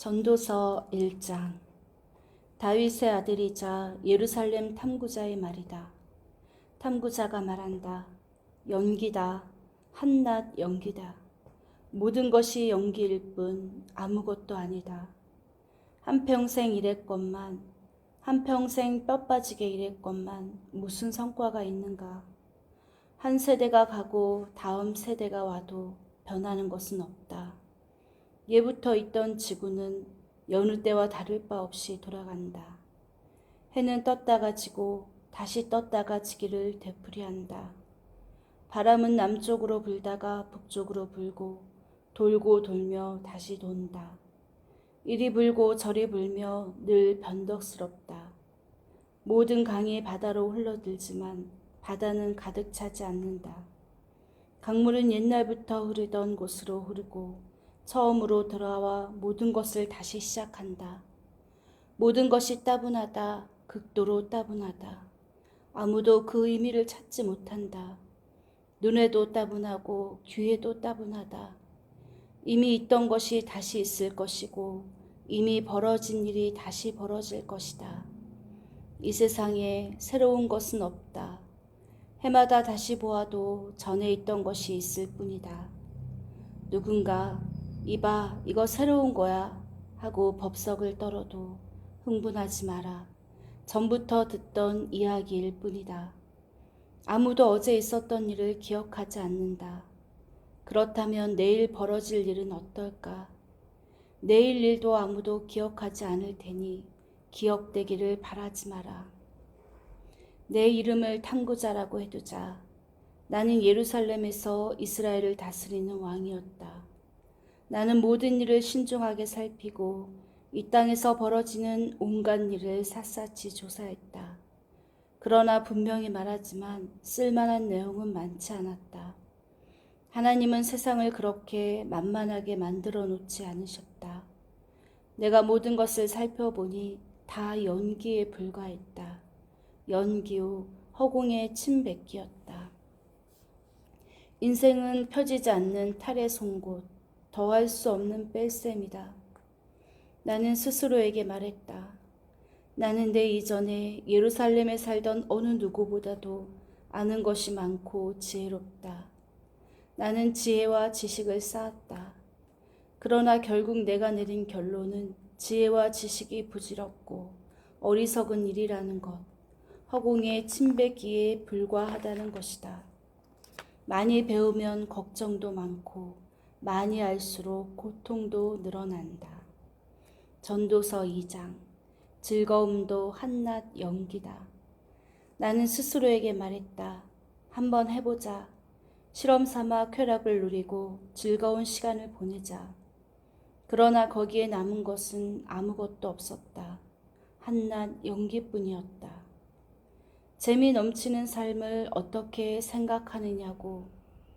전도서 1장. 다윗의 아들이자 예루살렘 탐구자의 말이다. 탐구자가 말한다. 연기다. 한낱 연기다. 모든 것이 연기일 뿐 아무것도 아니다. 한평생 일했건만, 한평생 뼈 빠지게 일했건만 무슨 성과가 있는가. 한 세대가 가고 다음 세대가 와도 변하는 것은 없다. 예부터 있던 지구는 여느 때와 다를 바 없이 돌아간다. 해는 떴다가 지고 다시 떴다가 지기를 되풀이한다. 바람은 남쪽으로 불다가 북쪽으로 불고 돌고 돌며 다시 돈다. 이리 불고 저리 불며 늘 변덕스럽다. 모든 강이 바다로 흘러들지만 바다는 가득 차지 않는다. 강물은 옛날부터 흐르던 곳으로 흐르고 처음으로 돌아와 모든 것을 다시 시작한다. 모든 것이 따분하다. 극도로 따분하다. 아무도 그 의미를 찾지 못한다. 눈에도 따분하고 귀에도 따분하다. 이미 있던 것이 다시 있을 것이고 이미 벌어진 일이 다시 벌어질 것이다. 이 세상에 새로운 것은 없다. 해마다 다시 보아도 전에 있던 것이 있을 뿐이다. 누군가 이봐, 이거 새로운 거야 하고 법석을 떨어도 흥분하지 마라. 전부터 듣던 이야기일 뿐이다. 아무도 어제 있었던 일을 기억하지 않는다. 그렇다면 내일 벌어질 일은 어떨까? 내일 일도 아무도 기억하지 않을 테니 기억되기를 바라지 마라. 내 이름을 탐구자라고 해두자. 나는 예루살렘에서 이스라엘을 다스리는 왕이었다. 나는 모든 일을 신중하게 살피고 이 땅에서 벌어지는 온갖 일을 샅샅이 조사했다. 그러나 분명히 말하지만 쓸만한 내용은 많지 않았다. 하나님은 세상을 그렇게 만만하게 만들어 놓지 않으셨다. 내가 모든 것을 살펴보니 다 연기에 불과했다. 연기요, 허공의 침뱉기였다. 인생은 펴지지 않는 탈의 송곳, 더할 수 없는 뺄셈이다. 나는 스스로에게 말했다. 나는 내 이전에 예루살렘에 살던 어느 누구보다도 아는 것이 많고 지혜롭다. 나는 지혜와 지식을 쌓았다. 그러나 결국 내가 내린 결론은 지혜와 지식이 부질없고 어리석은 일이라는 것, 허공의 침뱉기에 불과하다는 것이다. 많이 배우면 걱정도 많고 많이 알수록 고통도 늘어난다. 전도서 2장. 즐거움도 한낱 연기다. 나는 스스로에게 말했다. 한번 해보자. 실험 삼아 쾌락을 누리고 즐거운 시간을 보내자. 그러나 거기에 남은 것은 아무것도 없었다. 한낱 연기뿐이었다. 재미 넘치는 삶을 어떻게 생각하느냐고.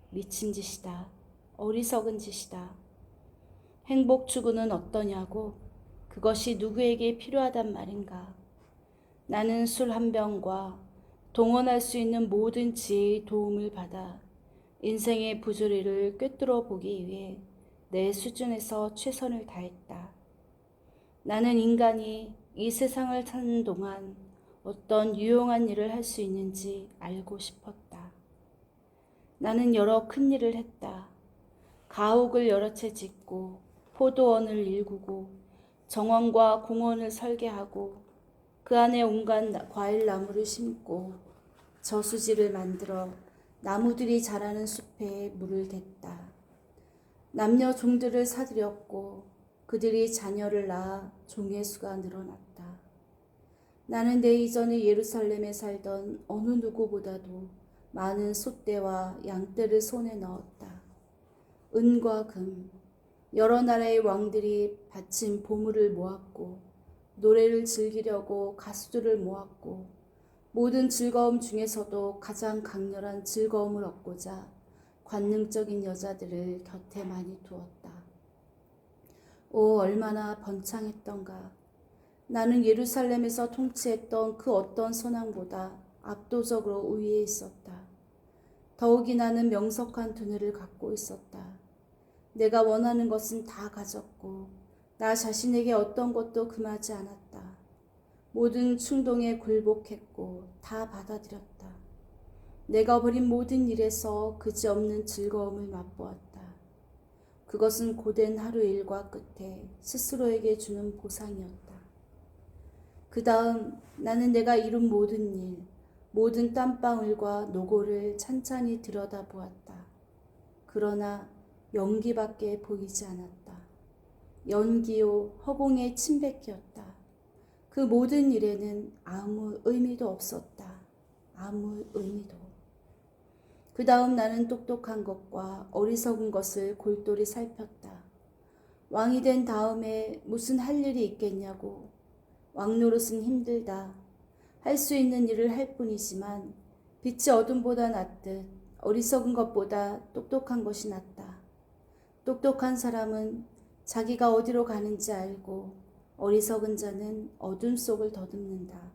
미친 짓이다. 어리석은 짓이다. 행복 추구는 어떠냐고. 그것이 누구에게 필요하단 말인가. 나는 술 한 병과 동원할 수 있는 모든 지혜의 도움을 받아 인생의 부조리를 꿰뚫어 보기 위해 내 수준에서 최선을 다했다. 나는 인간이 이 세상을 사는 동안 어떤 유용한 일을 할 수 있는지 알고 싶었다. 나는 여러 큰 일을 했다. 가옥을 여러 채 짓고 포도원을 일구고 정원과 공원을 설계하고 그 안에 온갖 과일 나무를 심고 저수지를 만들어 나무들이 자라는 숲에 물을 댔다. 남녀 종들을 사들였고 그들이 자녀를 낳아 종의 수가 늘어났다. 나는 내 이전에 예루살렘에 살던 어느 누구보다도 많은 소떼와 양떼를 손에 넣었다. 은과 금, 여러 나라의 왕들이 바친 보물을 모았고 노래를 즐기려고 가수들을 모았고 모든 즐거움 중에서도 가장 강렬한 즐거움을 얻고자 관능적인 여자들을 곁에 많이 두었다. 오, 얼마나 번창했던가. 나는 예루살렘에서 통치했던 그 어떤 선왕보다 압도적으로 우위에 있었다. 더욱이 나는 명석한 두뇌를 갖고 있었다. 내가 원하는 것은 다 가졌고 나 자신에게 어떤 것도 금하지 않았다. 모든 충동에 굴복했고 다 받아들였다. 내가 버린 모든 일에서 그지없는 즐거움을 맛보았다. 그것은 고된 하루 일과 끝에 스스로에게 주는 보상이었다. 그 다음 나는 내가 이룬 모든 일, 모든 땀방울과 노고를 찬찬히 들여다보았다. 그러나 연기밖에 보이지 않았다. 연기요 허공의 침뱉기였다. 그 모든 일에는 아무 의미도 없었다. 아무 의미도. 그 다음 나는 똑똑한 것과 어리석은 것을 골똘히 살폈다. 왕이 된 다음에 무슨 할 일이 있겠냐고. 왕노릇은 힘들다. 할 수 있는 일을 할 뿐이지만 빛이 어둠보다 낫듯 어리석은 것보다 똑똑한 것이 낫다. 똑똑한 사람은 자기가 어디로 가는지 알고 어리석은 자는 어둠 속을 더듬는다.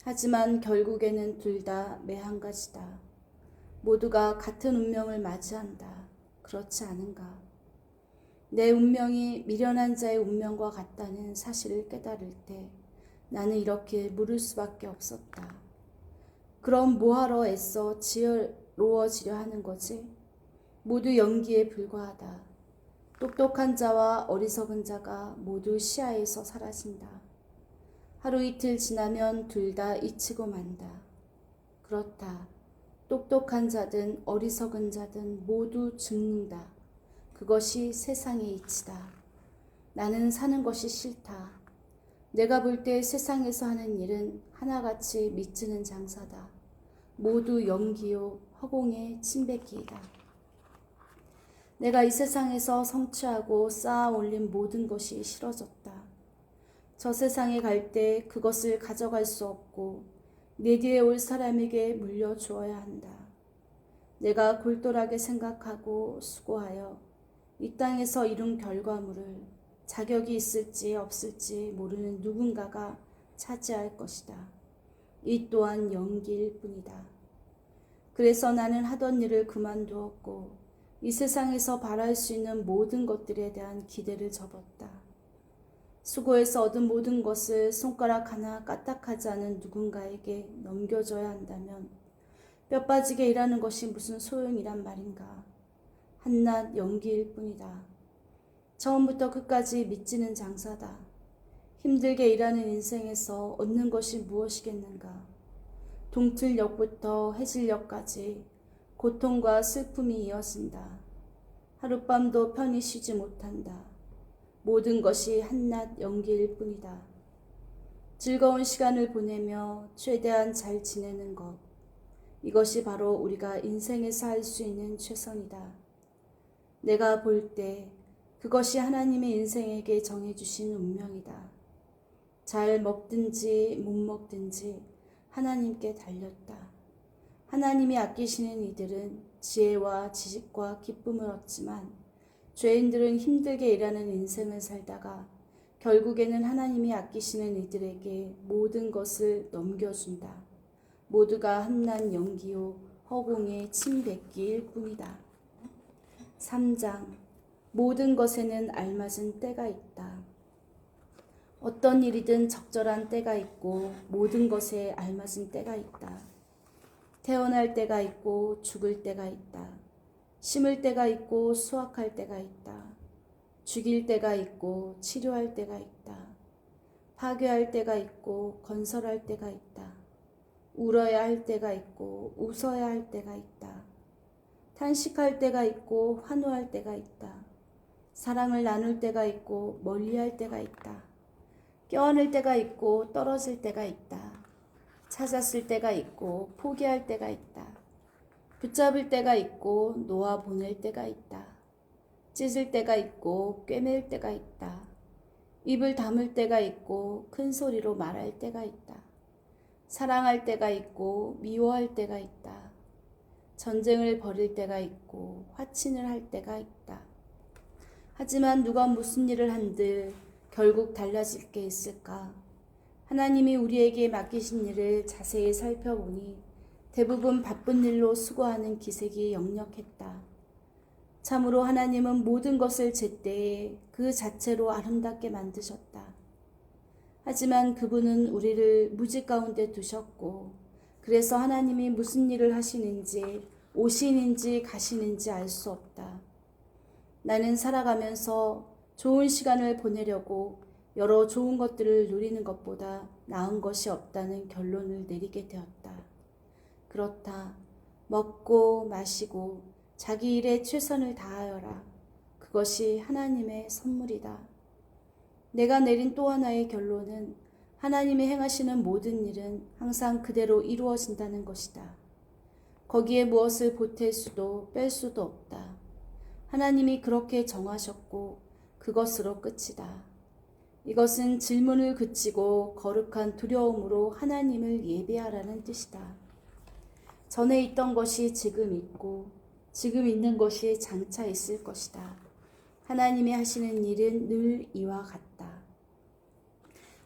하지만 결국에는 둘 다 매한가지다. 모두가 같은 운명을 맞이한다. 그렇지 않은가? 내 운명이 미련한 자의 운명과 같다는 사실을 깨달을 때 나는 이렇게 물을 수밖에 없었다. 그럼 뭐하러 애써 지혜로워지려 하는 거지? 모두 연기에 불과하다. 똑똑한 자와 어리석은 자가 모두 시야에서 사라진다. 하루 이틀 지나면 둘 다 잊히고 만다. 그렇다. 똑똑한 자든 어리석은 자든 모두 죽는다. 그것이 세상의 이치다. 나는 사는 것이 싫다. 내가 볼 때 세상에서 하는 일은 하나같이 미치는 장사다. 모두 연기요 허공의 침뱉기이다. 내가 이 세상에서 성취하고 쌓아 올린 모든 것이 싫어졌다. 저 세상에 갈 때 그것을 가져갈 수 없고 내 뒤에 올 사람에게 물려주어야 한다. 내가 골똘하게 생각하고 수고하여 이 땅에서 이룬 결과물을 자격이 있을지 없을지 모르는 누군가가 차지할 것이다. 이 또한 연기일 뿐이다. 그래서 나는 하던 일을 그만두었고 이 세상에서 바랄 수 있는 모든 것들에 대한 기대를 접었다. 수고해서 얻은 모든 것을 손가락 하나 까딱하지 않은 누군가에게 넘겨줘야 한다면 뼈 빠지게 일하는 것이 무슨 소용이란 말인가. 한낱 연기일 뿐이다. 처음부터 끝까지 미치는 장사다. 힘들게 일하는 인생에서 얻는 것이 무엇이겠는가. 동틀역부터 해질역까지 고통과 슬픔이 이어진다. 하룻밤도 편히 쉬지 못한다. 모든 것이 한낱 연기일 뿐이다. 즐거운 시간을 보내며 최대한 잘 지내는 것. 이것이 바로 우리가 인생에서 할 수 있는 최선이다. 내가 볼 때 그것이 하나님의 인생에게 정해주신 운명이다. 잘 먹든지 못 먹든지 하나님께 달렸다. 하나님이 아끼시는 이들은 지혜와 지식과 기쁨을 얻지만 죄인들은 힘들게 일하는 인생을 살다가 결국에는 하나님이 아끼시는 이들에게 모든 것을 넘겨준다. 모두가 한낱 연기요 허공의 침뱉기일 뿐이다. 3장 모든 것에는 알맞은 때가 있다. 어떤 일이든 적절한 때가 있고 모든 것에 알맞은 때가 있다. 태어날 때가 있고 죽을 때가 있다. 심을 때가 있고 수확할 때가 있다. 죽일 때가 있고 치료할 때가 있다. 파괴할 때가 있고 건설할 때가 있다. 울어야 할 때가 있고 웃어야 할 때가 있다. 탄식할 때가 있고 환호할 때가 있다. 사랑을 나눌 때가 있고 멀리할 때가 있다. 껴안을 때가 있고 떨어질 때가 있다. 찾았을 때가 있고 포기할 때가 있다. 붙잡을 때가 있고 놓아 보낼 때가 있다. 찢을 때가 있고 꿰맬 때가 있다. 입을 다물 때가 있고 큰 소리로 말할 때가 있다. 사랑할 때가 있고 미워할 때가 있다. 전쟁을 벌일 때가 있고 화친을 할 때가 있다. 하지만 누가 무슨 일을 한들 결국 달라질 게 있을까? 하나님이 우리에게 맡기신 일을 자세히 살펴보니 대부분 바쁜 일로 수고하는 기색이 역력했다. 참으로 하나님은 모든 것을 제때에 그 자체로 아름답게 만드셨다. 하지만 그분은 우리를 무지 가운데 두셨고, 그래서 하나님이 무슨 일을 하시는지, 오시는지 가시는지 알 수 없다. 나는 살아가면서 좋은 시간을 보내려고 여러 좋은 것들을 누리는 것보다 나은 것이 없다는 결론을 내리게 되었다. 그렇다. 먹고 마시고 자기 일에 최선을 다하여라. 그것이 하나님의 선물이다. 내가 내린 또 하나의 결론은 하나님이 행하시는 모든 일은 항상 그대로 이루어진다는 것이다. 거기에 무엇을 보탤 수도 뺄 수도 없다. 하나님이 그렇게 정하셨고 그것으로 끝이다. 이것은 질문을 그치고 거룩한 두려움으로 하나님을 예배하라는 뜻이다. 전에 있던 것이 지금 있고 지금 있는 것이 장차 있을 것이다. 하나님이 하시는 일은 늘 이와 같다.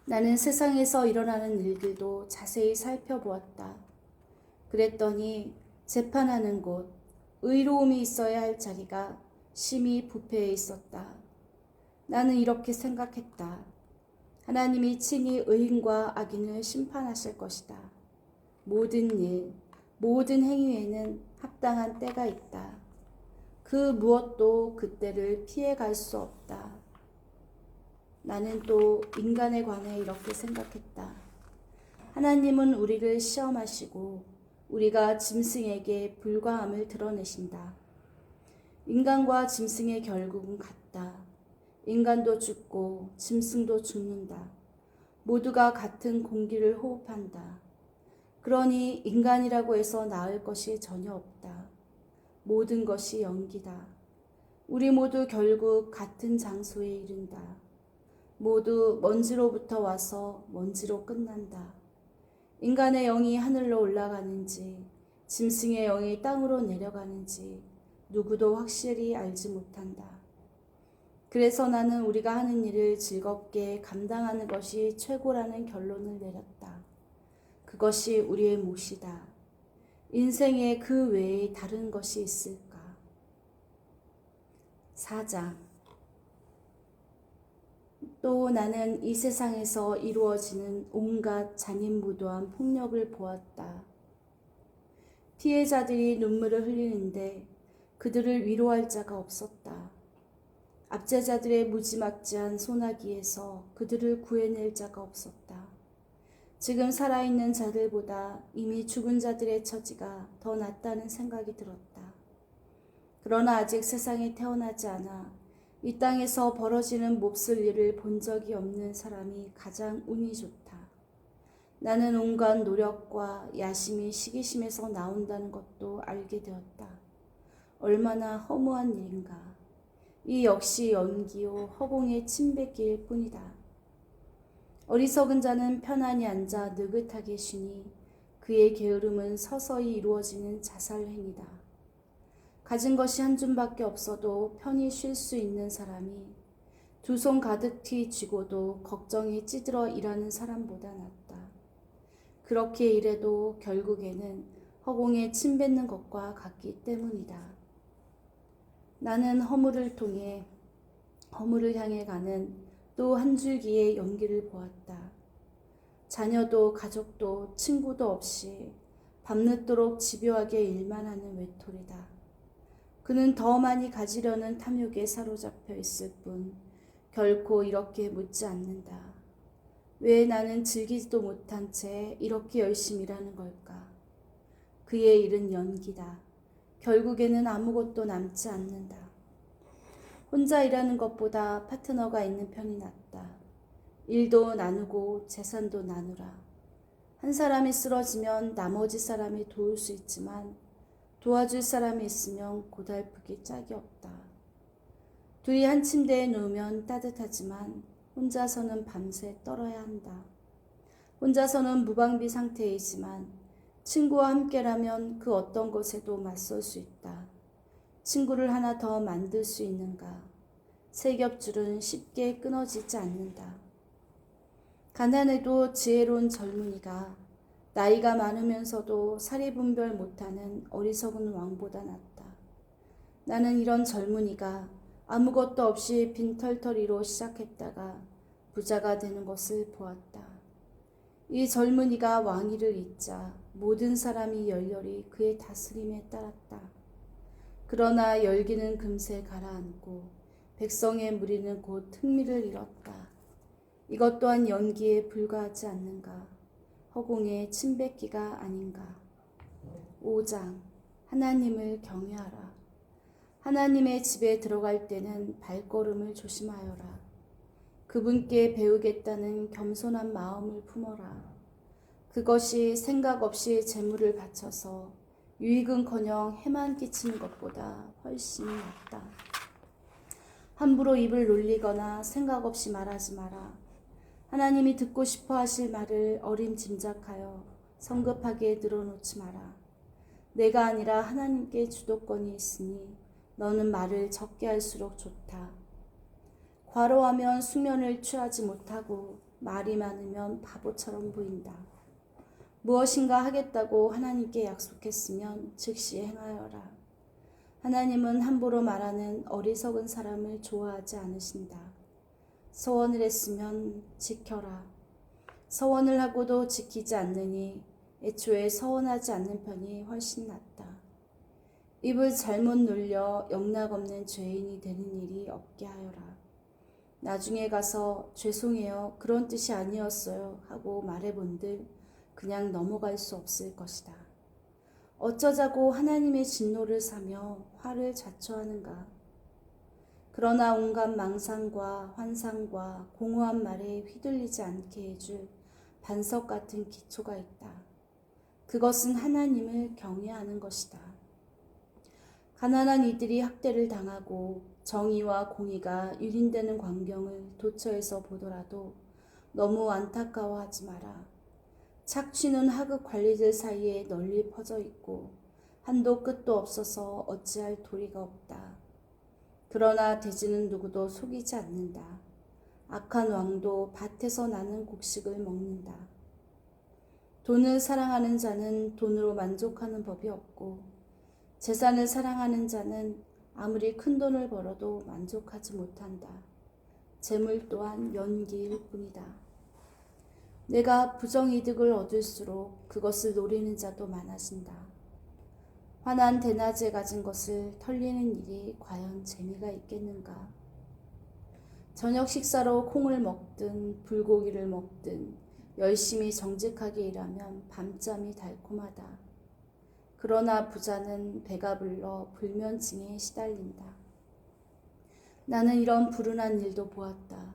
나는 세상에서 일어나는 일들도 자세히 살펴보았다. 그랬더니 재판하는 곳, 의로움이 있어야 할 자리가 심히 부패해 있었다. 나는 이렇게 생각했다. 하나님이 친히 의인과 악인을 심판하실 것이다. 모든 일, 모든 행위에는 합당한 때가 있다. 그 무엇도 그때를 피해갈 수 없다. 나는 또 인간에 관해 이렇게 생각했다. 하나님은 우리를 시험하시고 우리가 짐승에게 불과함을 드러내신다. 인간과 짐승의 결국은 같다. 인간도 죽고 짐승도 죽는다. 모두가 같은 공기를 호흡한다. 그러니 인간이라고 해서 나을 것이 전혀 없다. 모든 것이 연기다. 우리 모두 결국 같은 장소에 이른다. 모두 먼지로부터 와서 먼지로 끝난다. 인간의 영이 하늘로 올라가는지 짐승의 영이 땅으로 내려가는지 누구도 확실히 알지 못한다. 그래서 나는 우리가 하는 일을 즐겁게 감당하는 것이 최고라는 결론을 내렸다. 그것이 우리의 몫이다. 인생에 그 외에 다른 것이 있을까? 4장. 또 나는 이 세상에서 이루어지는 온갖 잔인무도한 폭력을 보았다. 피해자들이 눈물을 흘리는데 그들을 위로할 자가 없었다. 압제자들의 무지막지한 소나기에서 그들을 구해낼 자가 없었다. 지금 살아있는 자들보다 이미 죽은 자들의 처지가 더 낫다는 생각이 들었다. 그러나 아직 세상에 태어나지 않아 이 땅에서 벌어지는 몹쓸 일을 본 적이 없는 사람이 가장 운이 좋다. 나는 온갖 노력과 야심이 시기심에서 나온다는 것도 알게 되었다. 얼마나 허무한 일인가. 이 역시 연기요 허공의 침뱉기일 뿐이다. 어리석은 자는 편안히 앉아 느긋하게 쉬니 그의 게으름은 서서히 이루어지는 자살행위다. 가진 것이 한 줌밖에 없어도 편히 쉴 수 있는 사람이 두 손 가득히 쥐고도 걱정에 찌들어 일하는 사람보다 낫다. 그렇게 일해도 결국에는 허공에 침 뱉는 것과 같기 때문이다. 나는 허물을 통해 허물을 향해 가는 또 한 줄기의 연기를 보았다. 자녀도 가족도 친구도 없이 밤늦도록 집요하게 일만 하는 외톨이다. 그는 더 많이 가지려는 탐욕에 사로잡혀 있을 뿐 결코 이렇게 묻지 않는다. 왜 나는 즐기지도 못한 채 이렇게 열심히 일하는 걸까? 그의 일은 연기다. 결국에는 아무것도 남지 않는다. 혼자 일하는 것보다 파트너가 있는 편이 낫다. 일도 나누고 재산도 나누라. 한 사람이 쓰러지면 나머지 사람이 도울 수 있지만 도와줄 사람이 있으면 고달프기 짝이 없다. 둘이 한 침대에 누우면 따뜻하지만 혼자서는 밤새 떨어야 한다. 혼자서는 무방비 상태이지만 친구와 함께라면 그 어떤 것에도 맞설 수 있다. 친구를 하나 더 만들 수 있는가? 세 겹줄은 쉽게 끊어지지 않는다. 가난해도 지혜로운 젊은이가 나이가 많으면서도 사리분별 못하는 어리석은 왕보다 낫다. 나는 이런 젊은이가 아무것도 없이 빈털터리로 시작했다가 부자가 되는 것을 보았다. 이 젊은이가 왕위를 잇자 모든 사람이 열렬히 그의 다스림에 따랐다. 그러나 열기는 금세 가라앉고 백성의 무리는 곧 흥미를 잃었다. 이것 또한 연기에 불과하지 않는가? 허공의 침뱉기가 아닌가? 5장. 하나님을 경외하라. 하나님의 집에 들어갈 때는 발걸음을 조심하여라. 그분께 배우겠다는 겸손한 마음을 품어라. 그것이 생각 없이 재물을 바쳐서 유익은커녕 해만 끼치는 것보다 훨씬 낫다. 함부로 입을 놀리거나 생각 없이 말하지 마라. 하나님이 듣고 싶어 하실 말을 어림짐작하여 성급하게 늘어놓지 마라. 내가 아니라 하나님께 주도권이 있으니 너는 말을 적게 할수록 좋다. 과로하면 숙면을 취하지 못하고 말이 많으면 바보처럼 보인다. 무엇인가 하겠다고 하나님께 약속했으면 즉시 행하여라. 하나님은 함부로 말하는 어리석은 사람을 좋아하지 않으신다. 서원을 했으면 지켜라. 서원을 하고도 지키지 않느니 애초에 서원하지 않는 편이 훨씬 낫다. 입을 잘못 놀려 영락없는 죄인이 되는 일이 없게 하여라. 나중에 가서 죄송해요, 그런 뜻이 아니었어요 하고 말해본들 그냥 넘어갈 수 없을 것이다. 어쩌자고 하나님의 진노를 사며 화를 자초하는가? 그러나 온갖 망상과 환상과 공허한 말에 휘둘리지 않게 해줄 반석 같은 기초가 있다. 그것은 하나님을 경외하는 것이다. 가난한 이들이 학대를 당하고 정의와 공의가 유린되는 광경을 도처에서 보더라도 너무 안타까워하지 마라. 착취는 하급 관리들 사이에 널리 퍼져 있고 한도 끝도 없어서 어찌할 도리가 없다. 그러나 돼지는 누구도 속이지 않는다. 악한 왕도 밭에서 나는 곡식을 먹는다. 돈을 사랑하는 자는 돈으로 만족하는 법이 없고 재산을 사랑하는 자는 아무리 큰 돈을 벌어도 만족하지 못한다. 재물 또한 연기일 뿐이다. 내가 부정이득을 얻을수록 그것을 노리는 자도 많아진다. 환한 대낮에 가진 것을 털리는 일이 과연 재미가 있겠는가? 저녁 식사로 콩을 먹든 불고기를 먹든 열심히 정직하게 일하면 밤잠이 달콤하다. 그러나 부자는 배가 불러 불면증에 시달린다. 나는 이런 불운한 일도 보았다.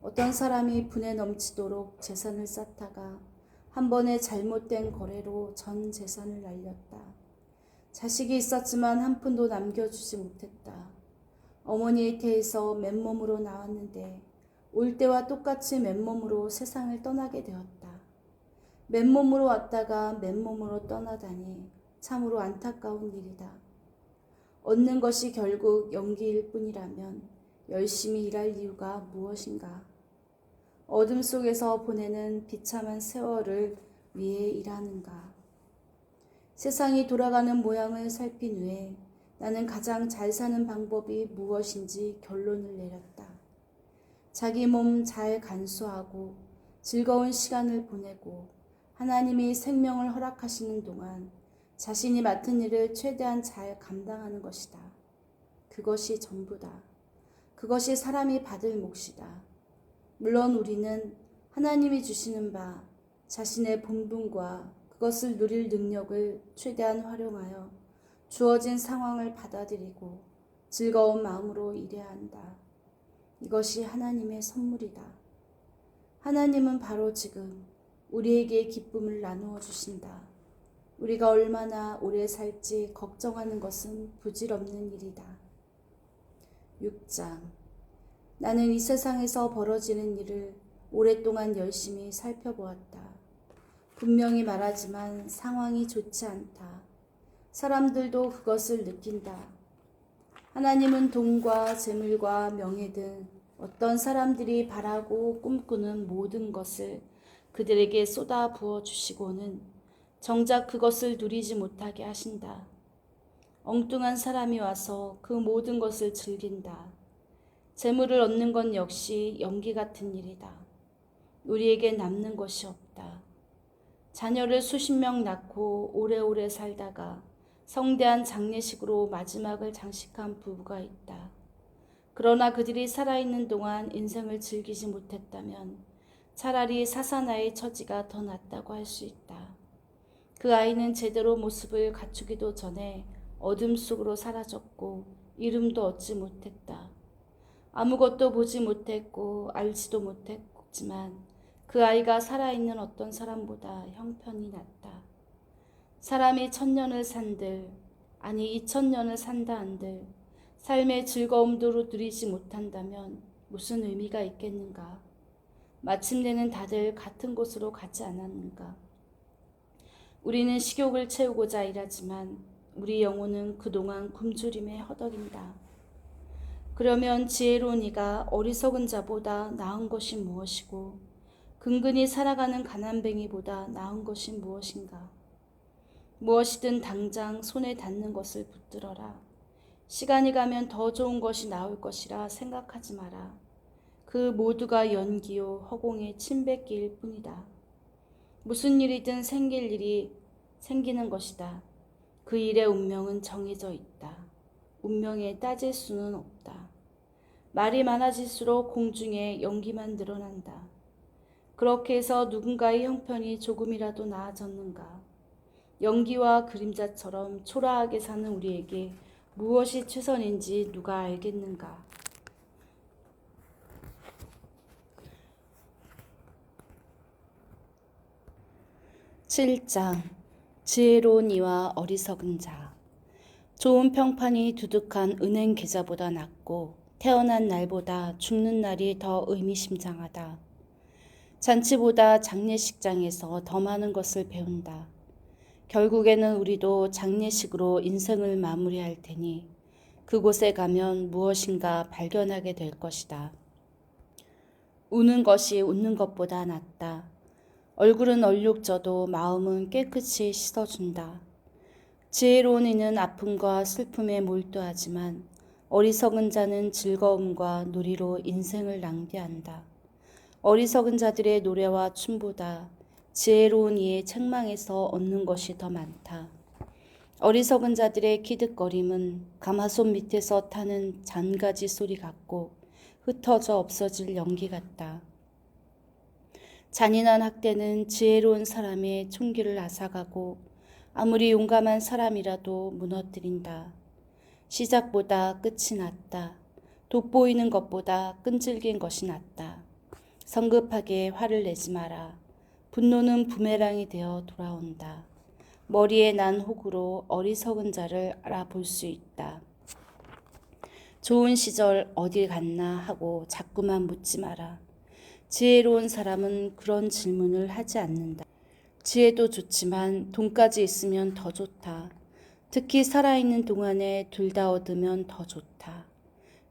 어떤 사람이 분에 넘치도록 재산을 쌓다가 한 번의 잘못된 거래로 전 재산을 날렸다. 자식이 있었지만 한 푼도 남겨주지 못했다. 어머니의 태에서 맨몸으로 나왔는데 올 때와 똑같이 맨몸으로 세상을 떠나게 되었다. 맨몸으로 왔다가 맨몸으로 떠나다니 참으로 안타까운 일이다. 얻는 것이 결국 연기일 뿐이라면 열심히 일할 이유가 무엇인가? 어둠 속에서 보내는 비참한 세월을 위해 일하는가? 세상이 돌아가는 모양을 살핀 후에 나는 가장 잘 사는 방법이 무엇인지 결론을 내렸다. 자기 몸 잘 간수하고 즐거운 시간을 보내고 하나님이 생명을 허락하시는 동안 자신이 맡은 일을 최대한 잘 감당하는 것이다. 그것이 전부다. 그것이 사람이 받을 몫이다. 물론 우리는 하나님이 주시는 바 자신의 본분과 그것을 누릴 능력을 최대한 활용하여 주어진 상황을 받아들이고 즐거운 마음으로 일해야 한다. 이것이 하나님의 선물이다. 하나님은 바로 지금 우리에게 기쁨을 나누어 주신다. 우리가 얼마나 오래 살지 걱정하는 것은 부질없는 일이다. 6장. 나는 이 세상에서 벌어지는 일을 오랫동안 열심히 살펴보았다. 분명히 말하지만 상황이 좋지 않다. 사람들도 그것을 느낀다. 하나님은 돈과 재물과 명예 등 어떤 사람들이 바라고 꿈꾸는 모든 것을 그들에게 쏟아 부어 주시고는 정작 그것을 누리지 못하게 하신다. 엉뚱한 사람이 와서 그 모든 것을 즐긴다. 재물을 얻는 건 역시 연기 같은 일이다. 우리에게 남는 것이 없다. 자녀를 수십 명 낳고 오래오래 살다가 성대한 장례식으로 마지막을 장식한 부부가 있다. 그러나 그들이 살아있는 동안 인생을 즐기지 못했다면 차라리 사사나의 처지가 더 낫다고 할 수 있다. 그 아이는 제대로 모습을 갖추기도 전에 어둠 속으로 사라졌고 이름도 얻지 못했다. 아무것도 보지 못했고 알지도 못했지만 그 아이가 살아있는 어떤 사람보다 형편이 낫다. 사람이 1000년을 산들, 아니 2000년을 산다 한들 삶의 즐거움도 누리지 못한다면 무슨 의미가 있겠는가? 마침내는 다들 같은 곳으로 가지 않았는가? 우리는 식욕을 채우고자 일하지만 우리 영혼은 그동안 굶주림에 허덕인다. 그러면 지혜로운 이가 어리석은 자보다 나은 것이 무엇이고 근근히 살아가는 가난뱅이보다 나은 것이 무엇인가? 무엇이든 당장 손에 닿는 것을 붙들어라. 시간이 가면 더 좋은 것이 나올 것이라 생각하지 마라. 그 모두가 연기요 허공의 침뱉기일 뿐이다. 무슨 일이든 생길 일이 생기는 것이다. 그 일의 운명은 정해져 있다. 운명에 따질 수는 없다. 말이 많아질수록 공중에 연기만 늘어난다. 그렇게 해서 누군가의 형편이 조금이라도 나아졌는가? 연기와 그림자처럼 초라하게 사는 우리에게 무엇이 최선인지 누가 알겠는가? (7장) 지혜로운 이와 어리석은 자. 좋은 평판이 두둑한 은행 계좌보다 낫고 태어난 날보다 죽는 날이 더 의미심장하다. 잔치보다 장례식장에서 더 많은 것을 배운다. 결국에는 우리도 장례식으로 인생을 마무리할 테니 그곳에 가면 무엇인가 발견하게 될 것이다. 우는 것이 웃는 것보다 낫다. 얼굴은 얼룩져도 마음은 깨끗이 씻어준다. 지혜로운 이는 아픔과 슬픔에 몰두하지만 어리석은 자는 즐거움과 놀이로 인생을 낭비한다. 어리석은 자들의 노래와 춤보다 지혜로운 이의 책망에서 얻는 것이 더 많다. 어리석은 자들의 기득거림은 가마솥 밑에서 타는 잔가지 소리 같고 흩어져 없어질 연기 같다. 잔인한 학대는 지혜로운 사람의 총기를 앗아가고 아무리 용감한 사람이라도 무너뜨린다. 시작보다 끝이 낫다. 돋보이는 것보다 끈질긴 것이 낫다. 성급하게 화를 내지 마라. 분노는 부메랑이 되어 돌아온다. 머리에 난 혹으로 어리석은 자를 알아볼 수 있다. 좋은 시절 어딜 갔나 하고 자꾸만 묻지 마라. 지혜로운 사람은 그런 질문을 하지 않는다. 지혜도 좋지만 돈까지 있으면 더 좋다. 특히 살아있는 동안에 둘 다 얻으면 더 좋다.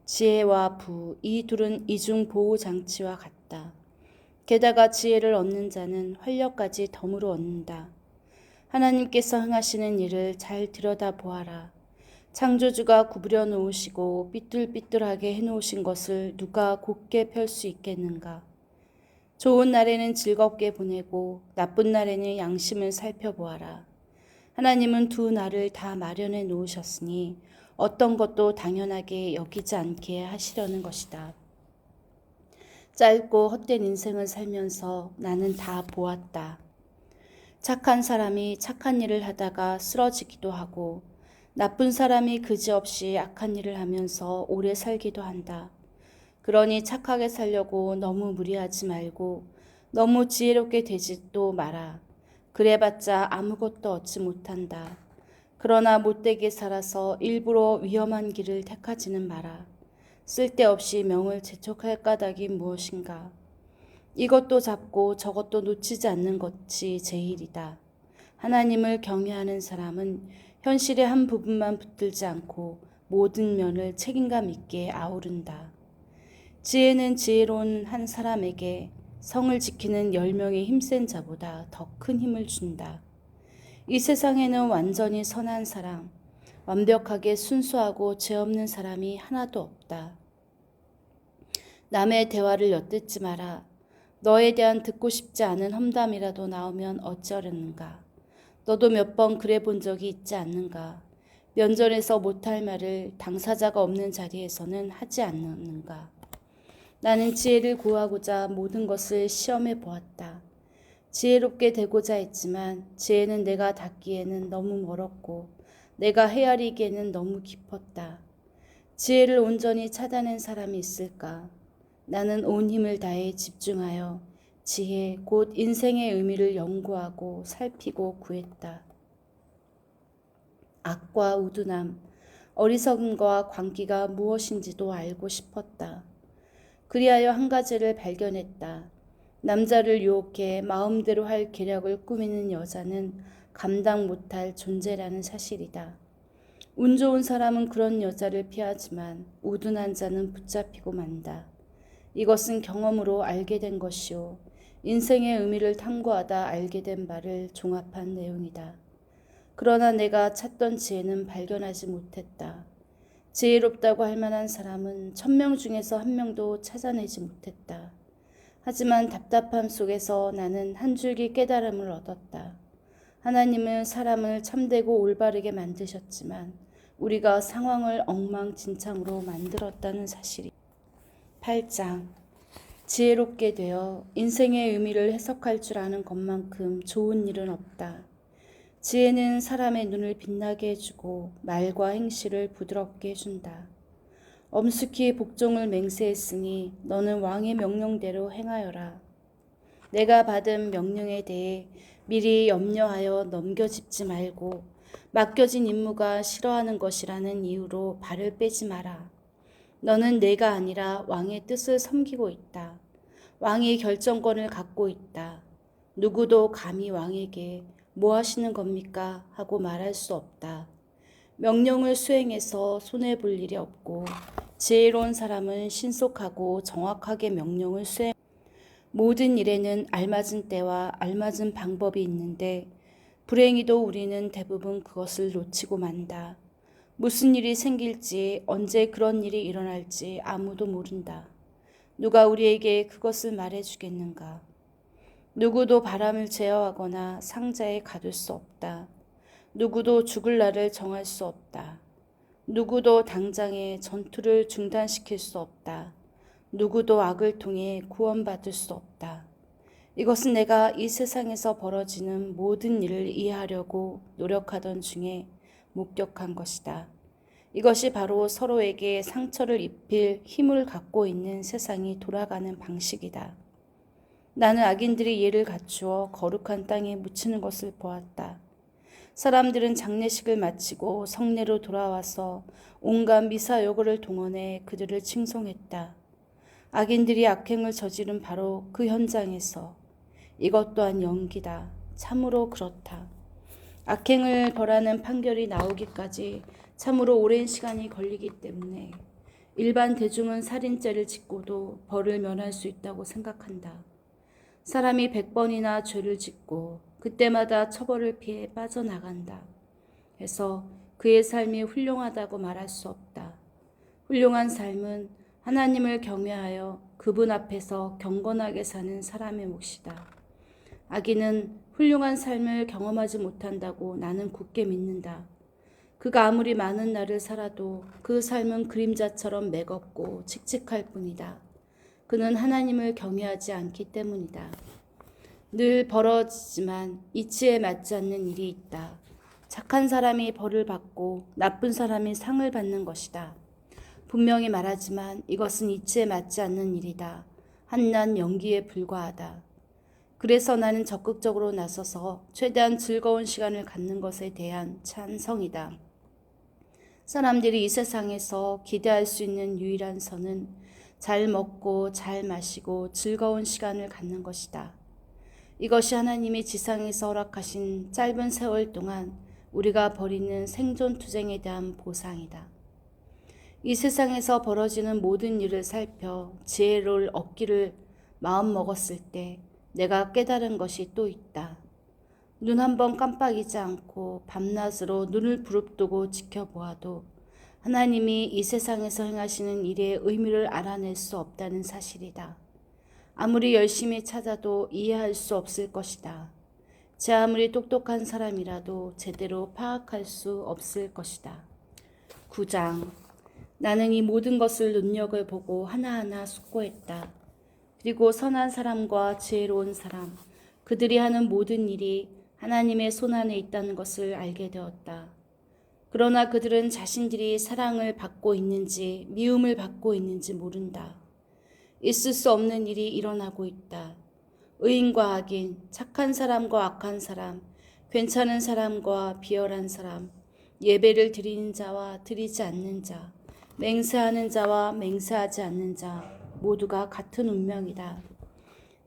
지혜와 부, 이 둘은 이중 보호 장치와 같다. 게다가 지혜를 얻는 자는 활력까지 덤으로 얻는다. 하나님께서 행하시는 일을 잘 들여다보아라. 창조주가 구부려 놓으시고 삐뚤삐뚤하게 해놓으신 것을 누가 곱게 펼 수 있겠는가? 좋은 날에는 즐겁게 보내고 나쁜 날에는 양심을 살펴보아라. 하나님은 두 날을 다 마련해 놓으셨으니 어떤 것도 당연하게 여기지 않게 하시려는 것이다. 짧고 헛된 인생을 살면서 나는 다 보았다. 착한 사람이 착한 일을 하다가 쓰러지기도 하고 나쁜 사람이 그지없이 악한 일을 하면서 오래 살기도 한다. 그러니 착하게 살려고 너무 무리하지 말고 너무 지혜롭게 되지도 마라. 그래봤자 아무것도 얻지 못한다. 그러나 못되게 살아서 일부러 위험한 길을 택하지는 마라. 쓸데없이 명을 재촉할 까닭이 무엇인가. 이것도 잡고 저것도 놓치지 않는 것이 제일이다. 하나님을 경외하는 사람은 현실의 한 부분만 붙들지 않고 모든 면을 책임감 있게 아우른다. 지혜는 지혜로운 한 사람에게 성을 지키는 10명의 힘센 자보다 더 큰 힘을 준다. 이 세상에는 완전히 선한 사람, 완벽하게 순수하고 죄 없는 사람이 하나도 없다. 남의 대화를 엿듣지 마라. 너에 대한 듣고 싶지 않은 험담이라도 나오면 어쩌려는가. 너도 몇 번 그래 본 적이 있지 않는가. 면전에서 못할 말을 당사자가 없는 자리에서는 하지 않는가. 나는 지혜를 구하고자 모든 것을 시험해 보았다. 지혜롭게 되고자 했지만 지혜는 내가 닿기에는 너무 멀었고 내가 헤아리기에는 너무 깊었다. 지혜를 온전히 찾아낸 사람이 있을까? 나는 온 힘을 다해 집중하여 지혜 곧 인생의 의미를 연구하고 살피고 구했다. 악과 우둔함, 어리석음과 광기가 무엇인지도 알고 싶었다. 그리하여 한 가지를 발견했다. 남자를 유혹해 마음대로 할 계략을 꾸미는 여자는 감당 못할 존재라는 사실이다. 운 좋은 사람은 그런 여자를 피하지만 우둔한 자는 붙잡히고 만다. 이것은 경험으로 알게 된 것이요. 인생의 의미를 탐구하다 알게 된 바를 종합한 내용이다. 그러나 내가 찾던 지혜는 발견하지 못했다. 지혜롭다고 할 만한 사람은 1000명 중에서 1명도 찾아내지 못했다. 하지만 답답함 속에서 나는 한 줄기 깨달음을 얻었다. 하나님은 사람을 참되고 올바르게 만드셨지만 우리가 상황을 엉망진창으로 만들었다는 사실이. 8장. 지혜롭게 되어 인생의 의미를 해석할 줄 아는 것만큼 좋은 일은 없다. 지혜는 사람의 눈을 빛나게 해주고 말과 행실을 부드럽게 해준다. 엄숙히 복종을 맹세했으니 너는 왕의 명령대로 행하여라. 내가 받은 명령에 대해 미리 염려하여 넘겨짚지 말고 맡겨진 임무가 싫어하는 것이라는 이유로 발을 빼지 마라. 너는 내가 아니라 왕의 뜻을 섬기고 있다. 왕이 결정권을 갖고 있다. 누구도 감히 왕에게 뭐 하시는 겁니까? 하고 말할 수 없다. 명령을 수행해서 손해볼 일이 없고 지혜로운 사람은 신속하고 정확하게 명령을 수행. 모든 일에는 알맞은 때와 알맞은 방법이 있는데 불행히도 우리는 대부분 그것을 놓치고 만다. 무슨 일이 생길지 언제 그런 일이 일어날지 아무도 모른다. 누가 우리에게 그것을 말해주겠는가? 누구도 바람을 제어하거나 상자에 가둘 수 없다. 누구도 죽을 날을 정할 수 없다. 누구도 당장에 전투를 중단시킬 수 없다. 누구도 악을 통해 구원받을 수 없다. 이것은 내가 이 세상에서 벌어지는 모든 일을 이해하려고 노력하던 중에 목격한 것이다. 이것이 바로 서로에게 상처를 입힐 힘을 갖고 있는 세상이 돌아가는 방식이다. 나는 악인들이 예를 갖추어 거룩한 땅에 묻히는 것을 보았다. 사람들은 장례식을 마치고 성내로 돌아와서 온갖 미사여구를 동원해 그들을 칭송했다. 악인들이 악행을 저지른 바로 그 현장에서. 이것 또한 연기다. 참으로 그렇다. 악행을 벌하는 판결이 나오기까지 참으로 오랜 시간이 걸리기 때문에 일반 대중은 살인죄를 짓고도 벌을 면할 수 있다고 생각한다. 사람이 100번이나 죄를 짓고 그때마다 처벌을 피해 빠져나간다. 해서 그의 삶이 훌륭하다고 말할 수 없다. 훌륭한 삶은 하나님을 경외하여 그분 앞에서 경건하게 사는 사람의 몫이다. 악인은 훌륭한 삶을 경험하지 못한다고 나는 굳게 믿는다. 그가 아무리 많은 날을 살아도 그 삶은 그림자처럼 매겁고 칙칙할 뿐이다. 그는 하나님을 경외하지 않기 때문이다. 늘 벌어지지만 이치에 맞지 않는 일이 있다. 착한 사람이 벌을 받고 나쁜 사람이 상을 받는 것이다. 분명히 말하지만 이것은 이치에 맞지 않는 일이다. 한낱 연기에 불과하다. 그래서 나는 적극적으로 나서서 최대한 즐거운 시간을 갖는 것에 대한 찬성이다. 사람들이 이 세상에서 기대할 수 있는 유일한 선은 잘 먹고 잘 마시고 즐거운 시간을 갖는 것이다. 이것이 하나님이 지상에서 허락하신 짧은 세월 동안 우리가 벌이는 생존투쟁에 대한 보상이다. 이 세상에서 벌어지는 모든 일을 살펴 지혜를 얻기를 마음먹었을 때 내가 깨달은 것이 또 있다. 눈 한 번 깜빡이지 않고 밤낮으로 눈을 부릅뜨고 지켜보아도 하나님이 이 세상에서 행하시는 일의 의미를 알아낼 수 없다는 사실이다. 아무리 열심히 찾아도 이해할 수 없을 것이다. 제 아무리 똑똑한 사람이라도 제대로 파악할 수 없을 것이다. 9장. 나는 이 모든 것을 눈여겨보고 하나하나 숙고했다. 그리고 선한 사람과 지혜로운 사람, 그들이 하는 모든 일이 하나님의 손안에 있다는 것을 알게 되었다. 그러나 그들은 자신들이 사랑을 받고 있는지 미움을 받고 있는지 모른다. 있을 수 없는 일이 일어나고 있다. 의인과 악인, 착한 사람과 악한 사람, 괜찮은 사람과 비열한 사람, 예배를 드리는 자와 드리지 않는 자, 맹세하는 자와 맹세하지 않는 자, 모두가 같은 운명이다.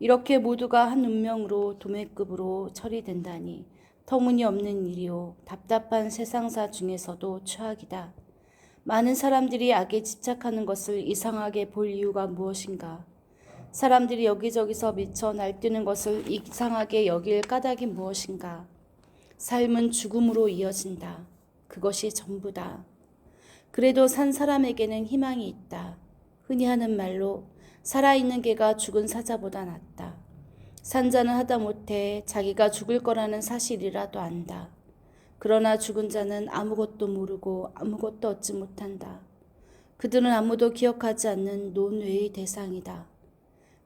이렇게 모두가 한 운명으로 도매급으로 처리된다니 터무니없는 일이요 답답한 세상사 중에서도 최악이다. 많은 사람들이 악에 집착하는 것을 이상하게 볼 이유가 무엇인가? 사람들이 여기저기서 미쳐 날뛰는 것을 이상하게 여길 까닭이 무엇인가? 삶은 죽음으로 이어진다. 그것이 전부다. 그래도 산 사람에게는 희망이 있다. 흔히 하는 말로 살아있는 개가 죽은 사자보다 낫다. 산자는 하다못해 자기가 죽을 거라는 사실이라도 안다. 그러나 죽은 자는 아무것도 모르고 아무것도 얻지 못한다. 그들은 아무도 기억하지 않는 논외의 대상이다.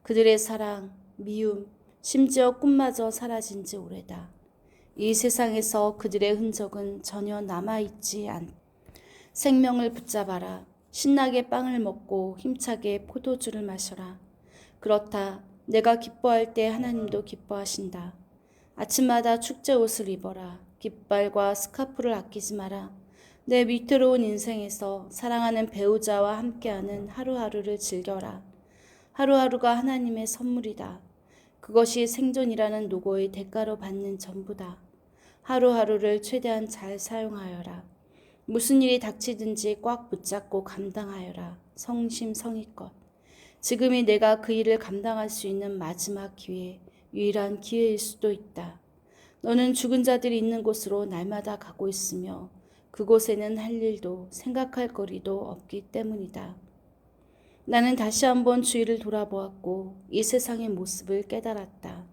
그들의 사랑, 미움, 심지어 꿈마저 사라진 지 오래다. 이 세상에서 그들의 흔적은 전혀 남아있지 않다. 생명을 붙잡아라. 신나게 빵을 먹고 힘차게 포도주를 마셔라. 그렇다. 내가 기뻐할 때 하나님도 기뻐하신다. 아침마다 축제 옷을 입어라. 깃발과 스카프를 아끼지 마라. 내 위태로운 인생에서 사랑하는 배우자와 함께하는 하루하루를 즐겨라. 하루하루가 하나님의 선물이다. 그것이 생존이라는 노고의 대가로 받는 전부다. 하루하루를 최대한 잘 사용하여라. 무슨 일이 닥치든지 꽉 붙잡고 감당하여라. 성심성의껏. 지금이 내가 그 일을 감당할 수 있는 마지막 기회, 유일한 기회일 수도 있다. 너는 죽은 자들이 있는 곳으로 날마다 가고 있으며 그곳에는 할 일도 생각할 거리도 없기 때문이다. 나는 다시 한번 주위를 돌아보았고 이 세상의 모습을 깨달았다.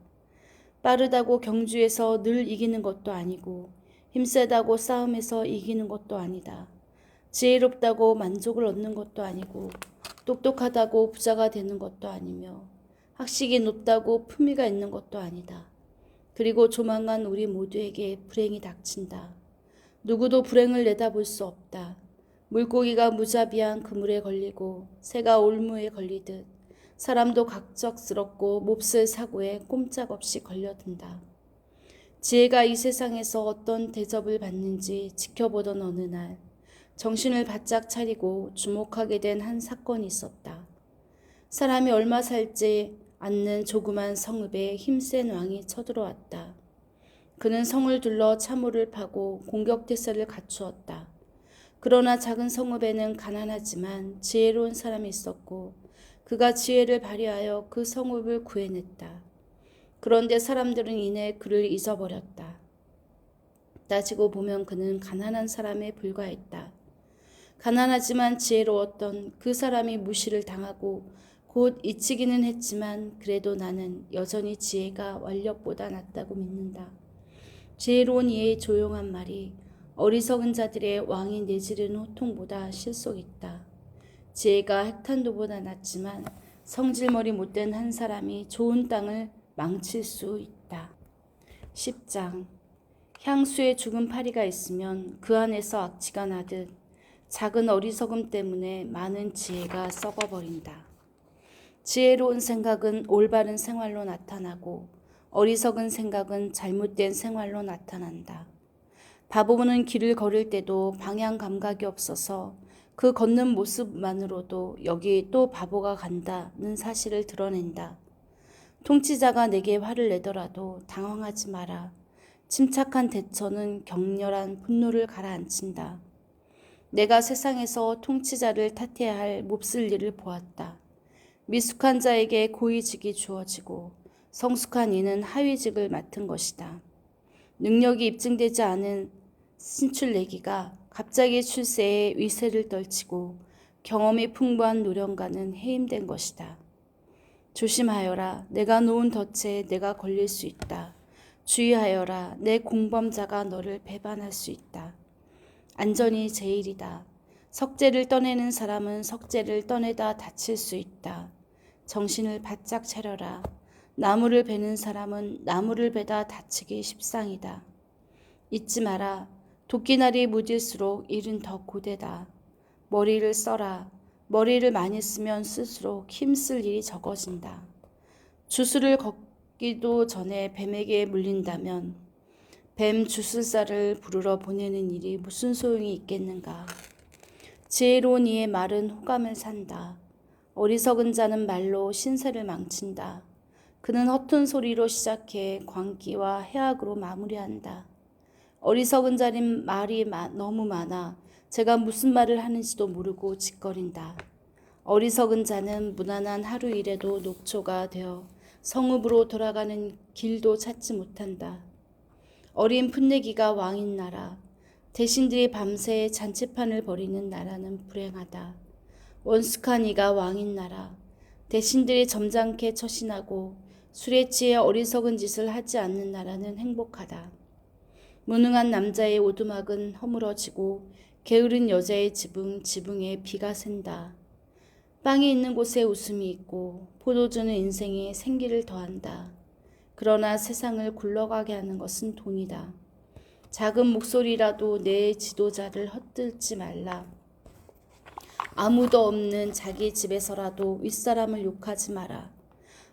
빠르다고 경주에서 늘 이기는 것도 아니고 힘세다고 싸움에서 이기는 것도 아니다. 지혜롭다고 만족을 얻는 것도 아니고 똑똑하다고 부자가 되는 것도 아니며 학식이 높다고 품위가 있는 것도 아니다. 그리고 조만간 우리 모두에게 불행이 닥친다. 누구도 불행을 내다볼 수 없다. 물고기가 무자비한 그물에 걸리고 새가 올무에 걸리듯 사람도 각적스럽고 몹쓸 사고에 꼼짝없이 걸려든다. 지혜가 이 세상에서 어떤 대접을 받는지 지켜보던 어느 날 정신을 바짝 차리고 주목하게 된 한 사건이 있었다. 사람이 얼마 살지 않는 조그만 성읍에 힘센 왕이 쳐들어왔다. 그는 성을 둘러 참호를 파고 공격태세를 갖추었다. 그러나 작은 성읍에는 가난하지만 지혜로운 사람이 있었고 그가 지혜를 발휘하여 그 성읍을 구해냈다. 그런데 사람들은 이내 그를 잊어버렸다. 따지고 보면 그는 가난한 사람에 불과했다. 가난하지만 지혜로웠던 그 사람이 무시를 당하고 곧 잊히기는 했지만 그래도 나는 여전히 지혜가 완력보다 낫다고 믿는다. 지혜로운 이의 조용한 말이 어리석은 자들의 왕이 내지르는 호통보다 실속 있다. 지혜가 핵탄두보다 낫지만 성질머리 못된 한 사람이 좋은 땅을 망칠 수 있다. 10장. 향수에 죽은 파리가 있으면 그 안에서 악취가 나듯 작은 어리석음 때문에 많은 지혜가 썩어버린다. 지혜로운 생각은 올바른 생활로 나타나고 어리석은 생각은 잘못된 생활로 나타난다. 바보는 길을 걸을 때도 방향 감각이 없어서 그 걷는 모습만으로도 여기 또 바보가 간다는 사실을 드러낸다. 통치자가 내게 화를 내더라도 당황하지 마라. 침착한 대처는 격렬한 분노를 가라앉힌다. 내가 세상에서 통치자를 탓해야 할 몹쓸 일을 보았다. 미숙한 자에게 고위직이 주어지고 성숙한 이는 하위직을 맡은 것이다. 능력이 입증되지 않은 신출내기가 갑자기 출세에 위세를 떨치고 경험이 풍부한 노령가는 해임된 것이다. 조심하여라. 내가 놓은 덫에 내가 걸릴 수 있다. 주의하여라. 내 공범자가 너를 배반할 수 있다. 안전이 제일이다. 석재를 떠내는 사람은 석재를 떠내다 다칠 수 있다. 정신을 바짝 차려라. 나무를 베는 사람은 나무를 베다 다치기 십상이다. 잊지 마라. 도끼날이 무딜수록 일은 더 고되다. 머리를 써라. 머리를 많이 쓰면 쓸수록 힘쓸 일이 적어진다. 주술을 걷기도 전에 뱀에게 물린다면 뱀 주술사를 부르러 보내는 일이 무슨 소용이 있겠는가. 지혜로운 이의 말은 호감을 산다. 어리석은 자는 말로 신세를 망친다. 그는 허튼 소리로 시작해 광기와 해악으로 마무리한다. 어리석은 자는 말이 너무 많아 제가 무슨 말을 하는지도 모르고 짓거린다. 어리석은 자는 무난한 하루 일에도 녹초가 되어 성읍으로 돌아가는 길도 찾지 못한다. 어린 풋내기가 왕인 나라, 대신들이 밤새 잔치판을 벌이는 나라는 불행하다. 원숙한 이가 왕인 나라, 대신들이 점잖게 처신하고 술에 취해 어리석은 짓을 하지 않는 나라는 행복하다. 무능한 남자의 오두막은 허물어지고 게으른 여자의 지붕에 비가 샌다. 빵이 있는 곳에 웃음이 있고 포도주는 인생에 생기를 더한다. 그러나 세상을 굴러가게 하는 것은 돈이다. 작은 목소리라도 내 지도자를 헛들지 말라. 아무도 없는 자기 집에서라도 윗사람을 욕하지 마라.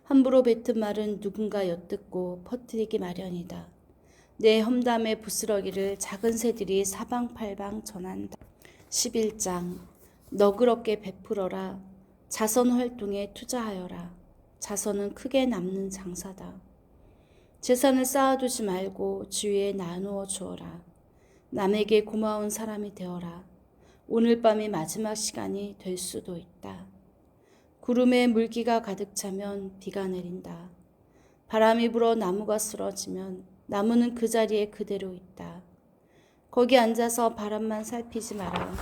함부로 뱉은 말은 누군가 엿듣고 퍼뜨리기 마련이다. 내 험담의 부스러기를 작은 새들이 사방팔방 전한다. 11장 너그럽게 베풀어라. 자선 활동에 투자하여라. 자선은 크게 남는 장사다. 재산을 쌓아두지 말고 주위에 나누어 주어라. 남에게 고마운 사람이 되어라. 오늘 밤이 마지막 시간이 될 수도 있다. 구름에 물기가 가득 차면 비가 내린다. 바람이 불어 나무가 쓰러지면 나무는 그 자리에 그대로 있다. 거기 앉아서 바람만 살피지 마라.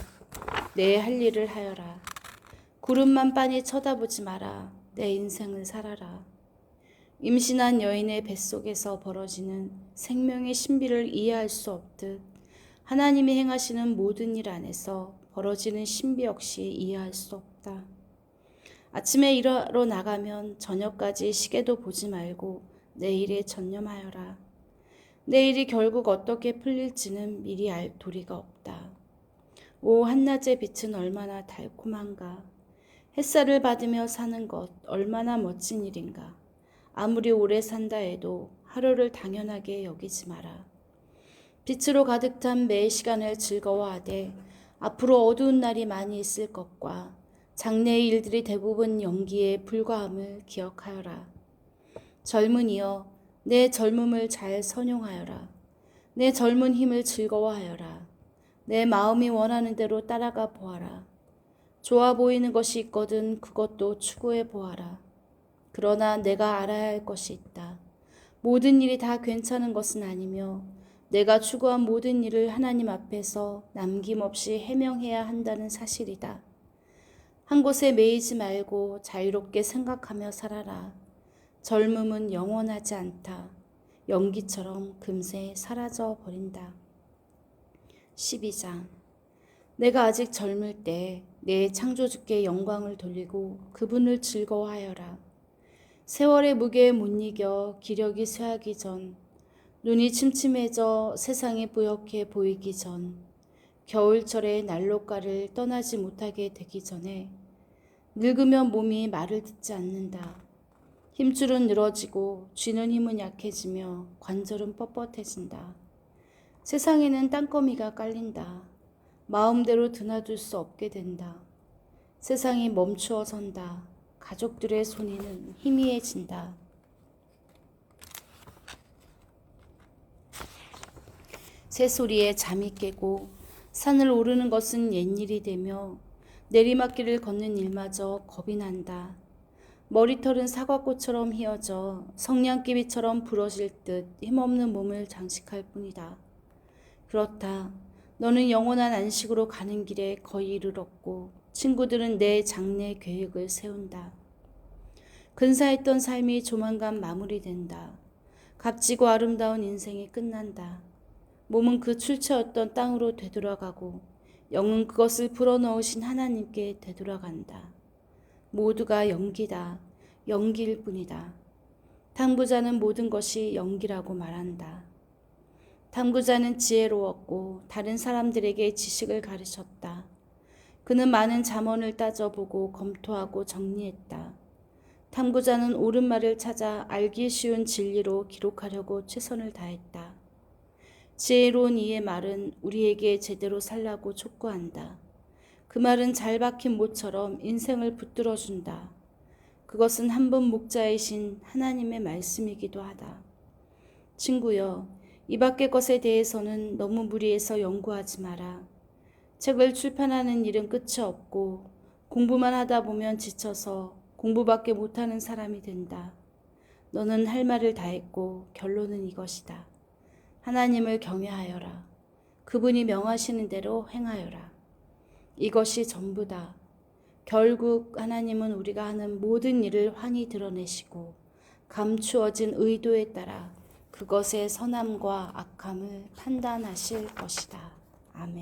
내 할 일을 하여라. 구름만 빤히 쳐다보지 마라. 내 인생을 살아라. 임신한 여인의 뱃속에서 벌어지는 생명의 신비를 이해할 수 없듯 하나님이 행하시는 모든 일 안에서 벌어지는 신비 역시 이해할 수 없다. 아침에 일하러 나가면 저녁까지 시계도 보지 말고 내일에 전념하여라. 내일이 결국 어떻게 풀릴지는 미리 알 도리가 없다. 오 한낮의 빛은 얼마나 달콤한가. 햇살을 받으며 사는 것 얼마나 멋진 일인가. 아무리 오래 산다 해도 하루를 당연하게 여기지 마라. 빛으로 가득 탄 매 시간을 즐거워하되 앞으로 어두운 날이 많이 있을 것과 장래의 일들이 대부분 연기에 불과함을 기억하여라. 젊은이여 내 젊음을 잘 선용하여라. 내 젊은 힘을 즐거워하여라. 내 마음이 원하는 대로 따라가 보아라. 좋아 보이는 것이 있거든 그것도 추구해 보아라. 그러나 내가 알아야 할 것이 있다. 모든 일이 다 괜찮은 것은 아니며 내가 추구한 모든 일을 하나님 앞에서 남김없이 해명해야 한다는 사실이다. 한 곳에 매이지 말고 자유롭게 생각하며 살아라. 젊음은 영원하지 않다. 연기처럼 금세 사라져 버린다. 12장 내가 아직 젊을 때 내 창조주께 영광을 돌리고 그분을 즐거워하여라. 세월의 무게에 못 이겨 기력이 쇠하기 전, 눈이 침침해져 세상이 뿌옇게 보이기 전, 겨울철에 난로가를 떠나지 못하게 되기 전에 늙으면 몸이 말을 듣지 않는다. 힘줄은 늘어지고 쥐는 힘은 약해지며 관절은 뻣뻣해진다. 세상에는 땅거미가 깔린다. 마음대로 드나들 수 없게 된다. 세상이 멈추어 선다. 가족들의 손에는 희미해진다. 새소리에 잠이 깨고 산을 오르는 것은 옛일이 되며 내리막길을 걷는 일마저 겁이 난다. 머리털은 사과꽃처럼 휘어져 성냥개비처럼 부러질 듯 힘없는 몸을 장식할 뿐이다. 그렇다. 너는 영원한 안식으로 가는 길에 거의 이르렀고 친구들은 내 장래 계획을 세운다. 근사했던 삶이 조만간 마무리된다. 값지고 아름다운 인생이 끝난다. 몸은 그 출처였던 땅으로 되돌아가고 영은 그것을 불어넣으신 하나님께 되돌아간다. 모두가 연기다. 연기일 뿐이다. 탐구자는 모든 것이 연기라고 말한다. 탐구자는 지혜로웠고 다른 사람들에게 지식을 가르쳤다. 그는 많은 잠언을 따져보고 검토하고 정리했다. 탐구자는 옳은 말을 찾아 알기 쉬운 진리로 기록하려고 최선을 다했다. 지혜로운 이의 말은 우리에게 제대로 살라고 촉구한다. 그 말은 잘 박힌 못처럼 인생을 붙들어준다. 그것은 한 분 목자이신 하나님의 말씀이기도 하다. 친구여, 이 밖의 것에 대해서는 너무 무리해서 연구하지 마라. 책을 출판하는 일은 끝이 없고 공부만 하다 보면 지쳐서 공부밖에 못하는 사람이 된다. 너는 할 말을 다 했고 결론은 이것이다. 하나님을 경외하여라. 그분이 명하시는 대로 행하여라. 이것이 전부다. 결국 하나님은 우리가 하는 모든 일을 환히 드러내시고 감추어진 의도에 따라 그것의 선함과 악함을 판단하실 것이다. 아멘.